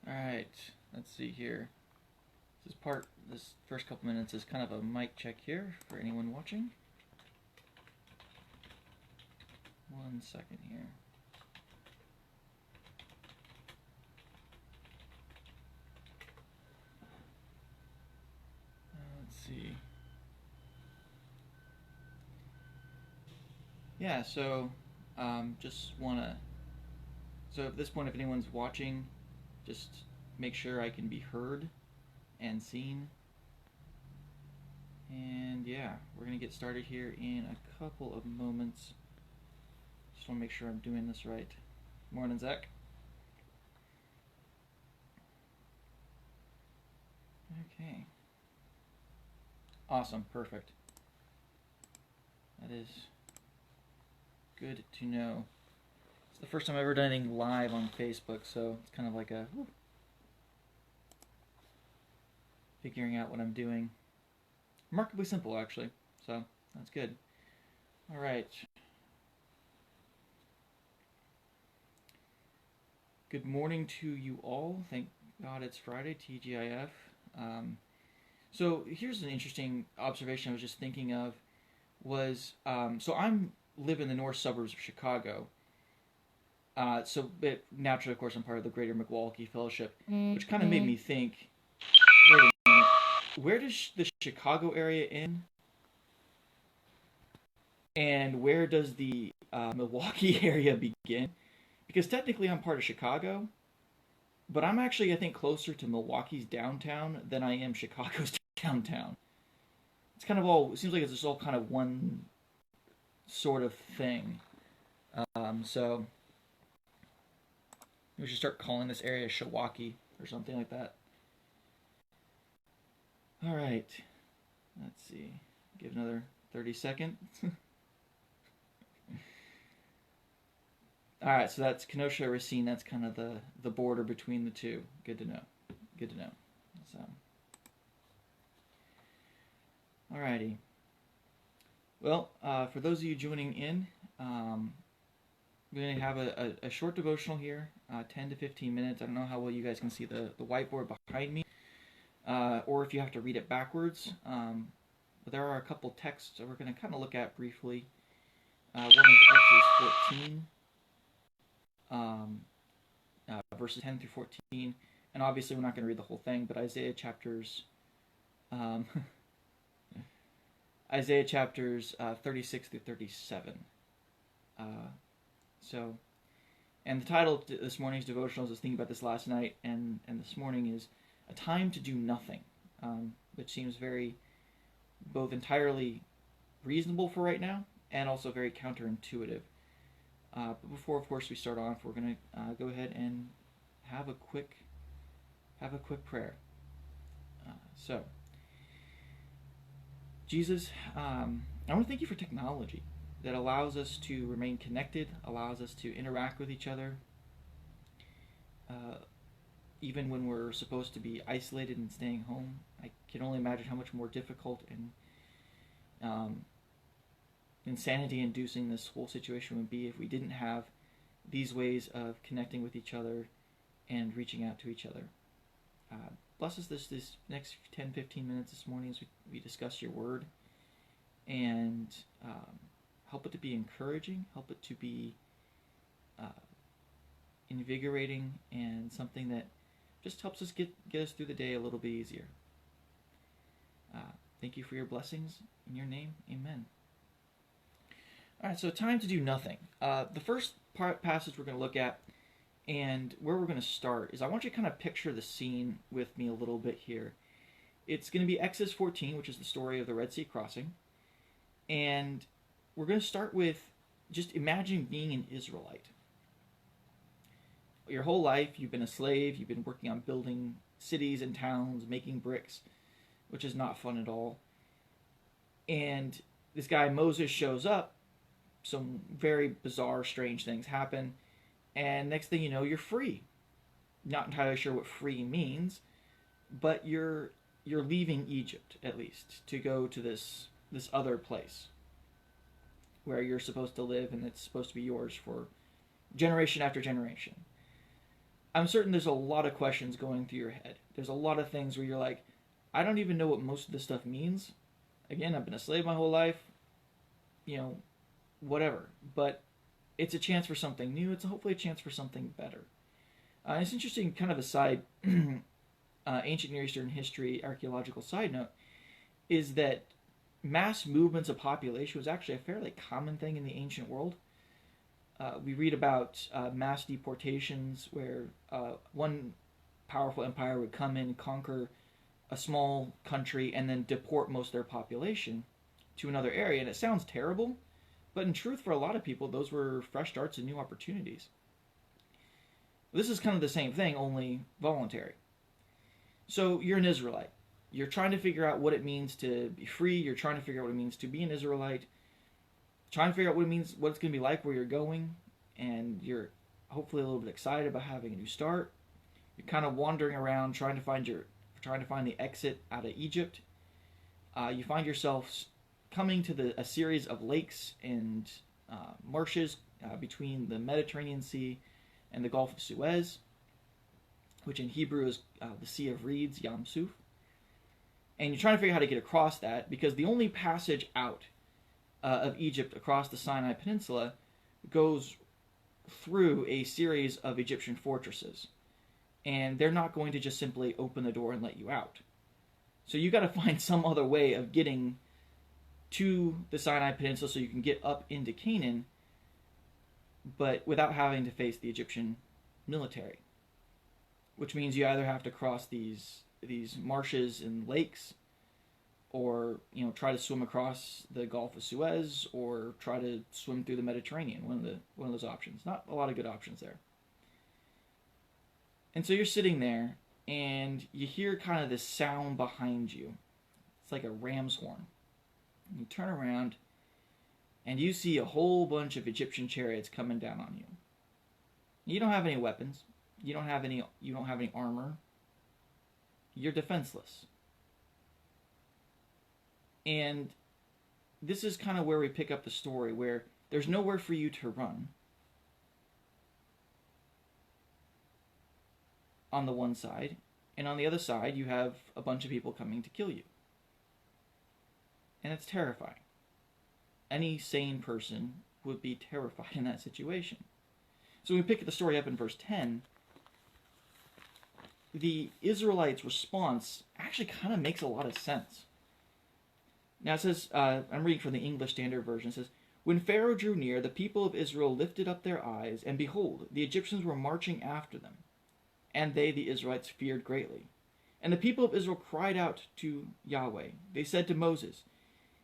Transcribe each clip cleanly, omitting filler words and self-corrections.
Alright, let's see here. This first couple minutes is kind of a mic check here for anyone watching. 1 second here. Let's see. Yeah, so just want to. So at this point, if anyone's watching, just make sure I can be heard and seen. And yeah, we're going to get started here in a couple of moments. Just want to make sure I'm doing this right. Morning, Zach. Okay. Awesome, perfect. That is good to know. It's the first time I've ever done anything live on Facebook, so it's kind of like a figuring out what I'm doing. Remarkably simple, actually, so that's good. All right. Good morning to you all. Thank God it's Friday, TGIF. So here's an interesting observation I was just thinking of was, so I'm live in the north suburbs of Chicago. Naturally, of course, I'm part of the Greater Milwaukee Fellowship, which kind of made me think, wait a minute, where does the Chicago area end? And where does the Milwaukee area begin? Because technically I'm part of Chicago, but I'm actually, I think, closer to Milwaukee's downtown than I am Chicago's downtown. It seems like it's just all kind of one sort of thing. So we should start calling this area Shiwaukee or something like that. All right. Let's see. Give another 30 seconds. All right, so that's Kenosha, Racine. That's kind of the border between the two. Good to know. Good to know. So, alrighty. Well, for those of you joining in, we're going to have a short devotional here, 10 to 15 minutes. I don't know how well you guys can see the whiteboard behind me, or if you have to read it backwards. But there are a couple texts that we're going to kind of look at briefly. One is Exodus 14. Verses 10 through 14, and obviously we're not going to read the whole thing, but Isaiah chapters 36 through 37. And the title of this morning's devotional, I was thinking about this last night, and this morning is A Time to Do Nothing, which seems both entirely reasonable for right now, and also very counterintuitive. But before, of course, we start off, we're going to go ahead and have a quick prayer. So, Jesus, I want to thank you for technology that allows us to remain connected, allows us to interact with each other, even when we're supposed to be isolated and staying home. I can only imagine how much more difficult and insanity-inducing this whole situation would be if we didn't have these ways of connecting with each other and reaching out to each other. Bless us this next 10-15 minutes this morning as we discuss your word, and help it to be encouraging, help it to be invigorating, and something that just helps us get us through the day a little bit easier. Thank you for your blessings. In your name, amen. All right, so time to do nothing. The first passage we're going to look at and where we're going to start is I want you to kind of picture the scene with me a little bit here. It's going to be Exodus 14, which is the story of the Red Sea crossing. And we're going to start with just imagine being an Israelite. Your whole life, you've been a slave, you've been working on building cities and towns, making bricks, which is not fun at all. And this guy Moses shows up. Some very bizarre, strange things happen, and next thing you know, you're free. Not entirely sure what free means, but you're leaving Egypt, at least, to go to this other place where you're supposed to live, and it's supposed to be yours for generation after generation. I'm certain there's a lot of questions going through your head. There's a lot of things where you're like, I don't even know what most of this stuff means. Again, I've been a slave my whole life, you know, whatever. But it's a chance for something new. It's hopefully a chance for something better. It's interesting, kind of a side, ancient Near Eastern history, archaeological side note, is that mass movements of population was actually a fairly common thing in the ancient world. We read about mass deportations where one powerful empire would come in, conquer a small country, and then deport most of their population to another area. And it sounds terrible, but in truth, for a lot of people, those were fresh starts and new opportunities. This is kind of the same thing, only voluntary. So you're an Israelite. You're trying to figure out what it means to be free. You're trying to figure out what it means to be an Israelite. Trying to figure out what it means, what it's going to be like where you're going. And you're hopefully a little bit excited about having a new start. You're kind of wandering around trying to find the exit out of Egypt. You find yourself coming to a series of lakes and marshes between the Mediterranean Sea and the Gulf of Suez, which in Hebrew is the Sea of Reeds, Yam Suf. And you're trying to figure out how to get across that, because the only passage out of Egypt across the Sinai Peninsula goes through a series of Egyptian fortresses. And they're not going to just simply open the door and let you out. So you got to find some other way of getting to the Sinai Peninsula so you can get up into Canaan, but without having to face the Egyptian military. Which means you either have to cross these marshes and lakes, or try to swim across the Gulf of Suez, or try to swim through the Mediterranean. One of those options. Not a lot of good options there. And so you're sitting there, and you hear kind of this sound behind you. It's like a ram's horn. And you turn around, and you see a whole bunch of Egyptian chariots coming down on you. You don't have any weapons. You don't have any armor. You're defenseless. And this is kind of where we pick up the story, where there's nowhere for you to run. On the one side, and on the other side, you have a bunch of people coming to kill you. And it's terrifying. Any sane person would be terrified in that situation. So when we pick the story up in verse 10, the Israelites' response actually kind of makes a lot of sense. Now it says, I'm reading from the English Standard Version, it says, "When Pharaoh drew near, the people of Israel lifted up their eyes, and behold, the Egyptians were marching after them. And they, the Israelites, feared greatly. And the people of Israel cried out to Yahweh. They said to Moses,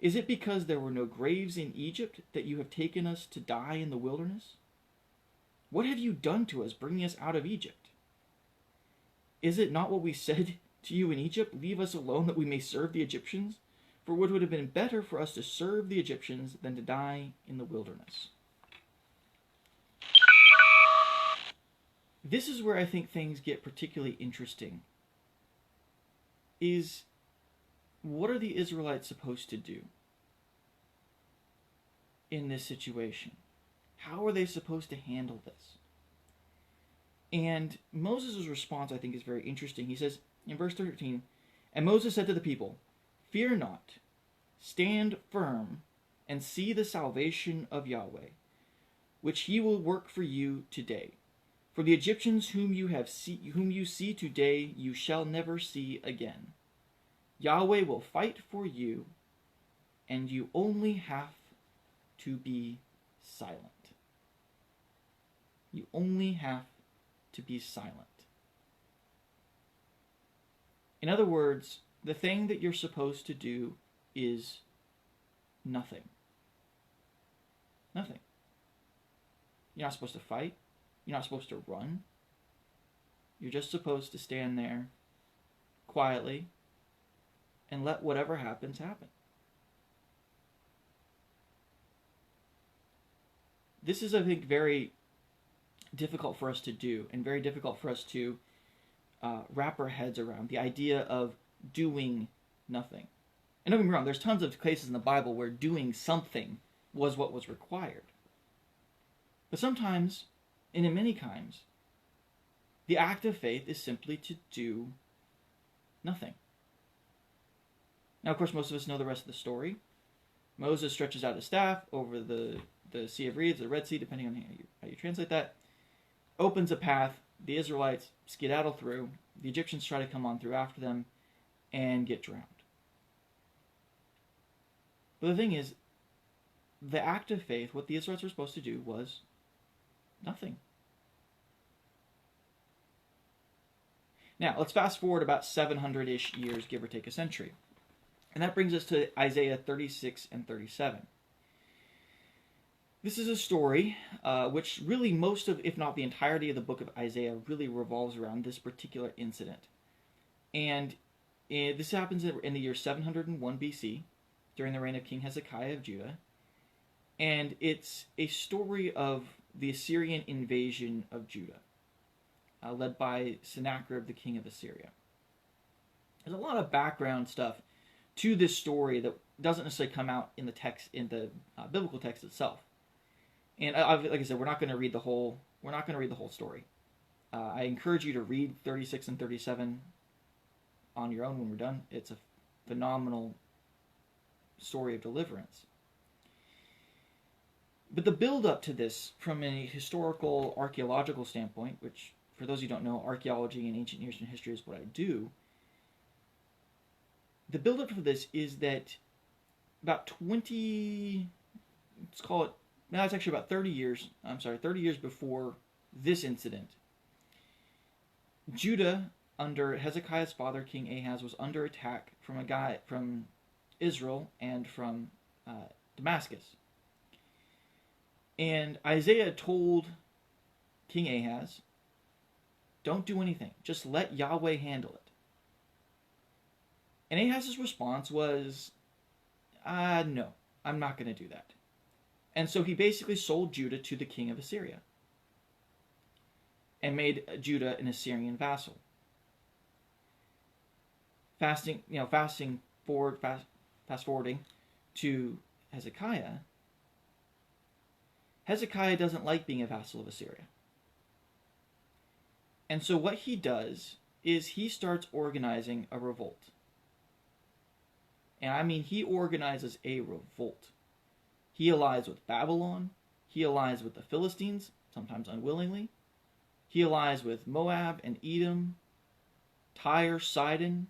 'Is it because there were no graves in Egypt that you have taken us to die in the wilderness? What have you done to us, bringing us out of Egypt? Is it not what we said to you in Egypt? Leave us alone that we may serve the Egyptians? For it would have been better for us to serve the Egyptians than to die in the wilderness.'" This is where I think things get particularly interesting. Is, what are the Israelites supposed to do in this situation? How are they supposed to handle this? And Moses' response, I think, is very interesting. He says in verse 13, "And Moses said to the people, 'Fear not, stand firm, and see the salvation of Yahweh, which he will work for you today. For the Egyptians whom you see today, you shall never see again. Yahweh will fight for you, and you only have to be silent.'" You only have to be silent. In other words, the thing that you're supposed to do is nothing. Nothing. You're not supposed to fight. You're not supposed to run. You're just supposed to stand there quietly and let whatever happens happen. This is, I think, very difficult for us to do, and very difficult for us to wrap our heads around, the idea of doing nothing. And don't get me wrong, there's tons of cases in the Bible where doing something was what was required. But sometimes, and in many times, The act of faith is simply to do nothing. Now, of course, most of us know the rest of the story. Moses stretches out his staff over the Sea of Reeds, the Red Sea, depending on how you translate that, opens a path. The Israelites skedaddle through. The Egyptians try to come on through after them and get drowned. But the thing is, the act of faith, what the Israelites were supposed to do, was nothing. Now, let's fast forward about 700-ish years, give or take a century. And that brings us to Isaiah 36 and 37. This is a story which really most of, if not the entirety of the book of Isaiah, really revolves around this particular incident. And this happens in the year 701 BC, during the reign of King Hezekiah of Judah. And it's a story of the Assyrian invasion of Judah, led by Sennacherib, the king of Assyria. There's a lot of background stuff to this story that doesn't necessarily come out in the text, in the biblical text itself. And like I said, we're not going to read the whole story. I encourage you to read 36 and 37 on your own when we're done. It's a phenomenal story of deliverance. But the build up to this, from a historical archaeological standpoint, which for those who don't know, archaeology and ancient Near Eastern history is what I do. The build up for this is that about 20, let's call it, now it's actually about 30 years before this incident, Judah, under Hezekiah's father, King Ahaz, was under attack from Israel and from Damascus. And Isaiah told King Ahaz, don't do anything. Just let Yahweh handle it. And Ahaz's response was, no, I'm not going to do that. And so he basically sold Judah to the king of Assyria and made Judah an Assyrian vassal. Fast forwarding to Hezekiah. Hezekiah doesn't like being a vassal of Assyria. And so what he does is he starts organizing a revolt. And I mean, he organizes a revolt. He allies with Babylon. He allies with the Philistines, sometimes unwillingly. He allies with Moab and Edom, Tyre, Sidon.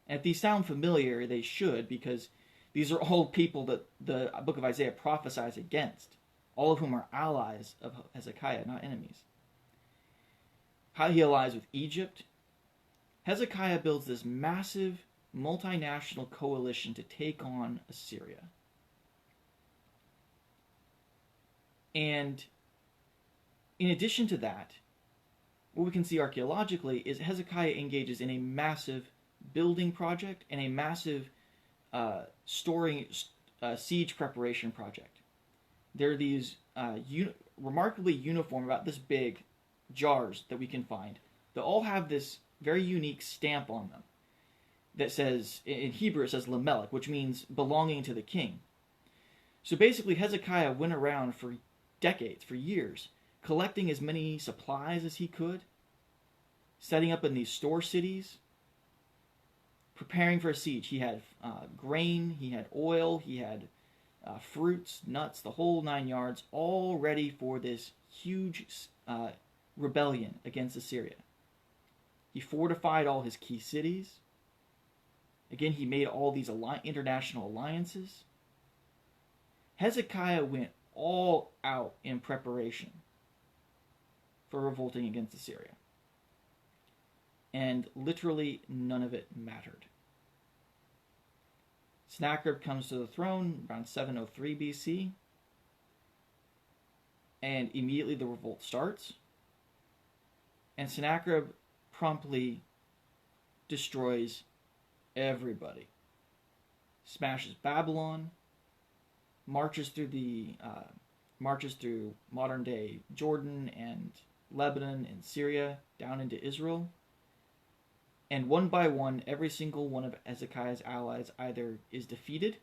And if these sound familiar, they should, because these are all people that the book of Isaiah prophesies against, all of whom are allies of Hezekiah, not enemies. How he allies with Egypt. Hezekiah builds this massive multinational coalition to take on Assyria. And in addition to that, what we can see archaeologically is Hezekiah engages in a massive building project and a massive siege preparation project. There are these remarkably uniform, about this big, jars that we can find that all have this very unique stamp on them that says, in Hebrew it says Lamelech, which means belonging to the king. So basically Hezekiah went around for decades, for years, collecting as many supplies as he could, setting up in these store cities, preparing for a siege. He had grain, he had oil, he had fruits, nuts, the whole 9 yards, all ready for this huge rebellion against Assyria. He fortified all his key cities. Again, he made all these international alliances. Hezekiah went all out in preparation for revolting against Assyria. And literally none of it mattered. Sennacherib comes to the throne around 703 BC. And immediately the revolt starts. And Sennacherib promptly destroys everybody. Smashes Babylon, marches through modern day Jordan and Lebanon and Syria down into Israel. And one by one, every single one of Hezekiah's allies either is defeated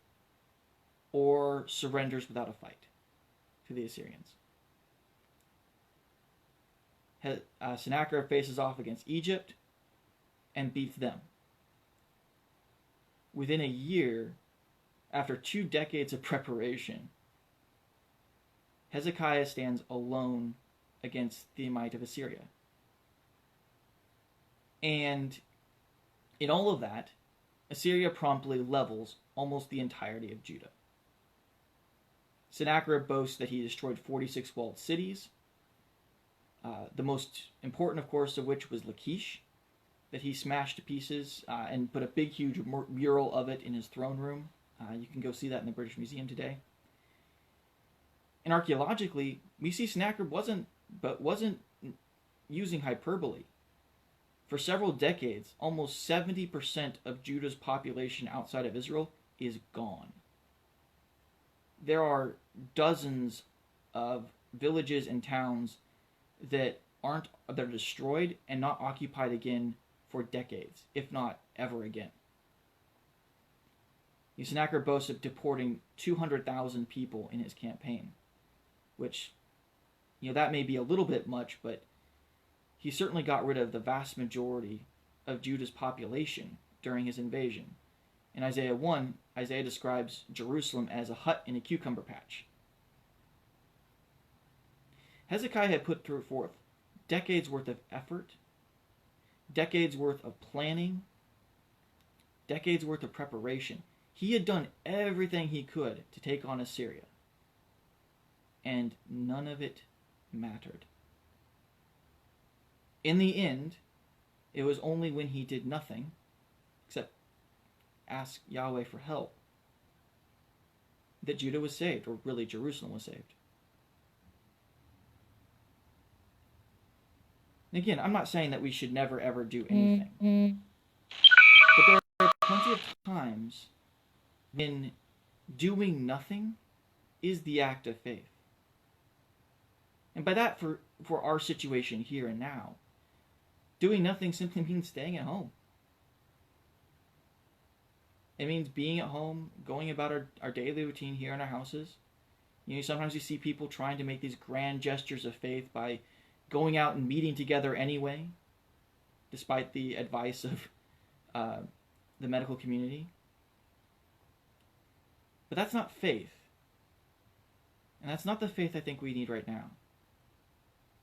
or surrenders without a fight to the Assyrians. Sennacherib faces off against Egypt and beats them. Within a year, after 2 decades of preparation, Hezekiah stands alone against the might of Assyria. And in all of that, Assyria promptly levels almost the entirety of Judah. Sennacherib boasts that he destroyed 46 walled cities, the most important, of course, of which was Lachish, that he smashed to pieces and put a big, huge mural of it in his throne room. You can go see that in the British Museum today. And archaeologically, we see Sennacherib wasn't using hyperbole. For several decades, almost 70% of Judah's population outside of Israel is gone. There are dozens of villages and towns that are destroyed and not occupied again for decades, if not ever again. Sennacherib boasts of deporting 200,000 people in his campaign, which, that may be a little bit much, but he certainly got rid of the vast majority of Judah's population during his invasion. In Isaiah 1, Isaiah describes Jerusalem as a hut in a cucumber patch. Hezekiah had put forth decades worth of effort, decades worth of planning, decades worth of preparation. He had done everything he could to take on Assyria, and none of it mattered. In the end, it was only when he did nothing, except ask Yahweh for help, that Judah was saved, or really Jerusalem was saved. And again, I'm not saying that we should never ever do anything. But there are plenty of times when doing nothing is the act of faith. And by that, for our situation here and now, doing nothing simply means staying at home. It means being at home, going about our daily routine here in our houses. Sometimes you see people trying to make these grand gestures of faith by going out and meeting together anyway, despite the advice of the medical community. But that's not faith. And that's not the faith I think we need right now.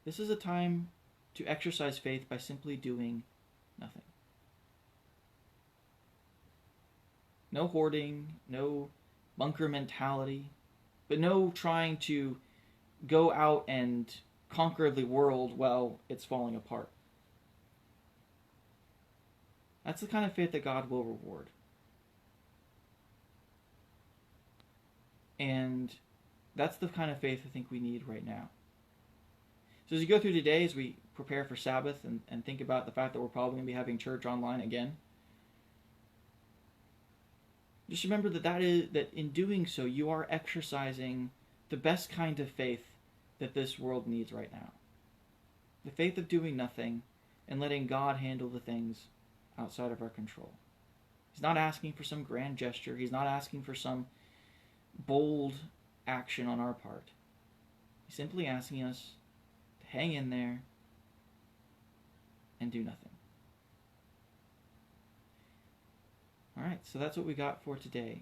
This is a time to exercise faith by simply doing nothing. No hoarding, no bunker mentality, but no trying to go out and conquer the world while it's falling apart. That's the kind of faith that God will reward. And that's the kind of faith I think we need right now. So as you go through today, as we prepare for Sabbath and think about the fact that we're probably going to be having church online again, just remember that in doing so, you are exercising the best kind of faith that this world needs right now. The faith of doing nothing and letting God handle the things outside of our control. He's not asking for some grand gesture. He's not asking for some bold action on our part. He's simply asking us to hang in there and do nothing. All right, so that's what we got for today.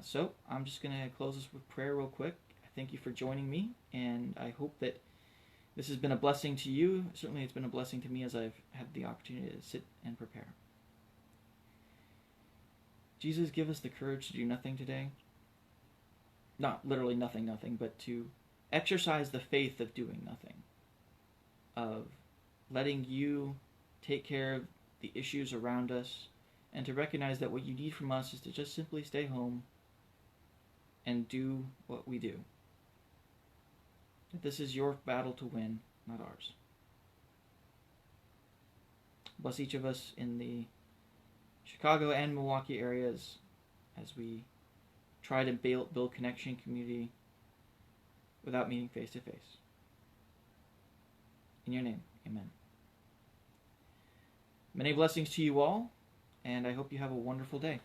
So I'm just going to close this with prayer real quick. Thank you for joining me, and I hope that this has been a blessing to you. Certainly it's been a blessing to me as I've had the opportunity to sit and prepare. Jesus, give us the courage to do nothing today. Not literally nothing, but to exercise the faith of doing nothing. Of letting you take care of the issues around us, and to recognize that what you need from us is to just simply stay home and do what we do. That this is your battle to win, not ours. Bless each of us in the Chicago and Milwaukee areas as we try to build connection, community, without meeting face to face. In your name, amen. Many blessings to you all, and I hope you have a wonderful day.